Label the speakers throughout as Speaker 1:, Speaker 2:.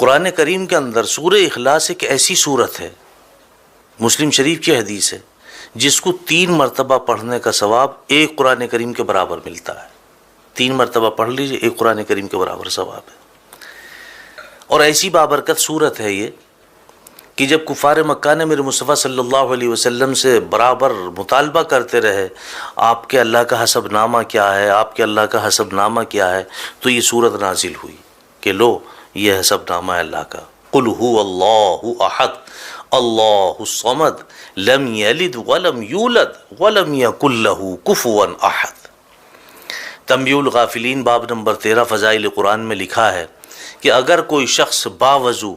Speaker 1: قرآن کریم کے اندر سورہ اخلاص ایک ایسی سورت ہے، مسلم شریف کی حدیث ہے، جس کو 3 مرتبہ پڑھنے کا ثواب ایک قرآن کریم کے برابر ملتا ہے۔ 3 مرتبہ پڑھ لیجئے، ایک قرآن کریم کے برابر ثواب ہے۔ اور ایسی بابرکت سورت ہے یہ کہ جب کفار مکہ نے میرے مصطفیٰ صلی اللہ علیہ وسلم سے برابر مطالبہ کرتے رہے آپ کے اللہ کا حسب نامہ کیا ہے، آپ کے اللہ کا حسب نامہ کیا ہے، تو یہ سورت نازل ہوئی کہ لو یہ حسب نامہ ہے اللہ کا۔ قل هو اللہ احد اللہ الصمد لم یلد ولم یولد ولم یکن له کفوا احد۔ تنبیہ الغافلین باب نمبر 13 فضائل قرآن میں لکھا ہے کہ اگر کوئی شخص باوضو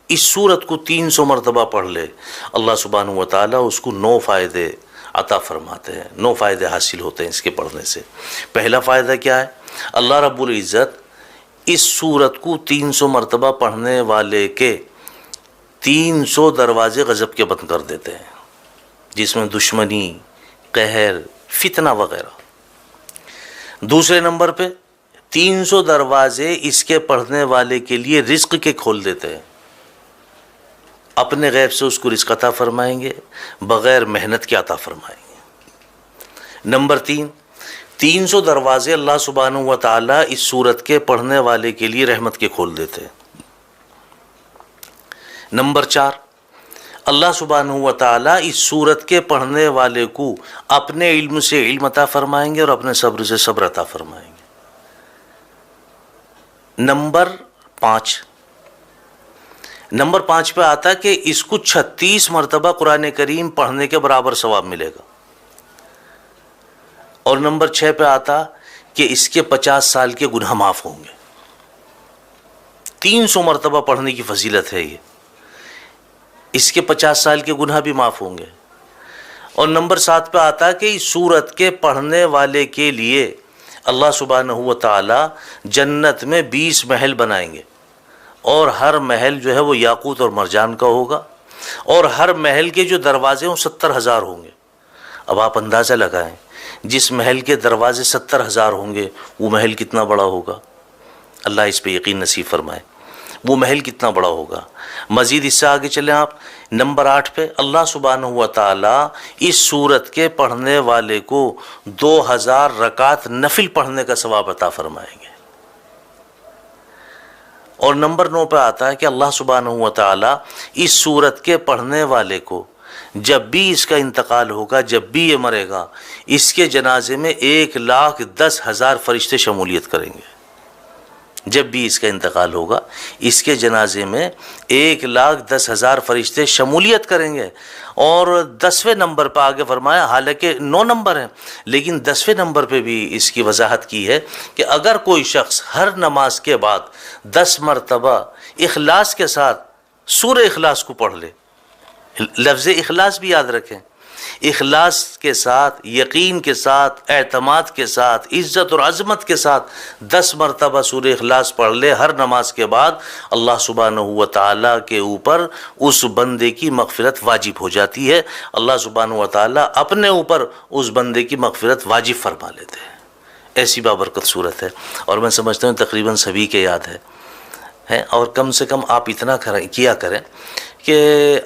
Speaker 1: اس سورت کو 300 مرتبہ پڑھ لے، اللہ سبحانہ و تعالیٰ اس کو 9 فائدے عطا فرماتے ہیں، 9 فائدے حاصل ہوتے ہیں اس کے پڑھنے سے۔ پہلا فائدہ کیا ہے؟ اللہ رب العزت اس سورت کو 300 مرتبہ پڑھنے والے کے 300 دروازے غضب کے بند کر دیتے ہیں، جس میں دشمنی، قہر، فتنہ وغیرہ۔ دوسرے نمبر پہ 300 دروازے اس کے پڑھنے والے کے لیے رزق کے کھول دیتے ہیں، اپنے غیب سے اس کو رزق عطا فرمائیں گے، بغیر محنت کے عطا فرمائیں گے۔ نمبر 3، 300 دروازے اللہ سبحانہ و تعالیٰ اس سورت کے پڑھنے والے کے لیے رحمت کے کھول دیتے ہیں۔ نمبر 4، اللہ سبحانہ و تعالیٰ اس سورت کے پڑھنے والے کو اپنے علم سے علم عطا فرمائیں گے اور اپنے صبر سے صبر عطا فرمائیں گے۔ نمبر 5 پہ آتا کہ اس کو 36 مرتبہ قرآن کریم پڑھنے کے برابر ثواب ملے گا۔ اور نمبر 6 پہ آتا کہ اس کے 50 سال کے گناہ معاف ہوں گے۔ 300 مرتبہ پڑھنے کی فضیلت ہے یہ، اس کے 50 سال کے گناہ بھی معاف ہوں گے۔ اور نمبر 7 پہ آتا کہ اس سورت کے پڑھنے والے کے لیے اللہ سبحانہ و تعالی جنت میں 20 محل بنائیں گے، اور ہر محل جو ہے وہ یاقوت اور مرجان کا ہوگا، اور ہر محل کے جو دروازے ہیں وہ 70,000 ہوں گے۔ اب آپ اندازہ لگائیں، جس محل کے دروازے 70,000 ہوں گے وہ محل کتنا بڑا ہوگا، اللہ اس پہ یقین نصیب فرمائے، وہ محل کتنا بڑا ہوگا۔ مزید اس سے آگے چلیں آپ، نمبر 8 پہ اللہ سبحانہ و تعالیٰ اس سورت کے پڑھنے والے کو 2000 رکعت نفل پڑھنے کا ثواب عطا فرمائیں گے۔ اور نمبر 9 پہ آتا ہے کہ اللہ سبحانہ و تعالیٰ اس سورت کے پڑھنے والے کو جب بھی اس کا انتقال ہوگا، جب بھی یہ مرے گا، اس کے جنازے میں 1,10,000 فرشتے شمولیت کریں گے۔ جب بھی اس کا انتقال ہوگا، اس کے جنازے میں 1,10,000 فرشتے شمولیت کریں گے۔ اور 10ویں نمبر پہ آگے فرمایا، حالانکہ 9 نمبر ہیں لیکن 10ویں نمبر پہ بھی اس کی وضاحت کی ہے کہ اگر کوئی شخص ہر نماز کے بعد 10 مرتبہ اخلاص کے ساتھ سورہ اخلاص کو پڑھ لے، لفظ اخلاص بھی یاد رکھیں، اخلاص کے ساتھ، یقین کے ساتھ، اعتماد کے ساتھ، عزت اور عظمت کے ساتھ 10 مرتبہ سورہ اخلاص پڑھ لے ہر نماز کے بعد، اللہ سبحانہ و تعالیٰ کے اوپر اس بندے کی مغفرت واجب ہو جاتی ہے۔ اللہ سبحانہ و تعالیٰ اپنے اوپر اس بندے کی مغفرت واجب فرما لیتے ہیں۔ ایسی بابرکت صورت ہے، اور میں سمجھتا ہوں تقریباً سبھی کے یاد ہے۔ اور کم سے کم آپ اتنا کیا کریں کہ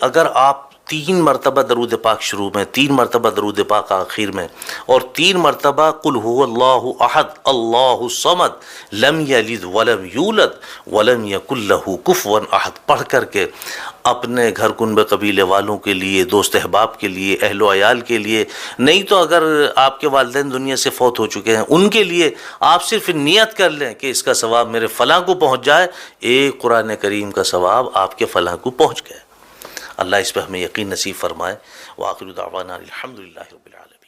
Speaker 1: اگر آپ 3 مرتبہ درود پاک شروع میں، 3 مرتبہ درود پاک آخر میں، اور 3 مرتبہ قل هو اللہ احد اللہ الصمد لم یلد ولم یولد ولم یکن له کفوا احد پڑھ کر کے اپنے گھر کنبے قبیلے والوں کے لیے، دوست احباب کے لیے، اہل و عیال کے لیے، نہیں تو اگر آپ کے والدین دنیا سے فوت ہو چکے ہیں ان کے لیے آپ صرف نیت کر لیں کہ اس کا ثواب میرے فلاں کو پہنچ جائے، ایک قرآن کریم کا ثواب آپ کے فلاں کو پہنچ گئے۔ اللہ اس پہ ہمیں یقین نصیب فرمائے۔ وآخر دعوانا الحمدللہ رب العالمین۔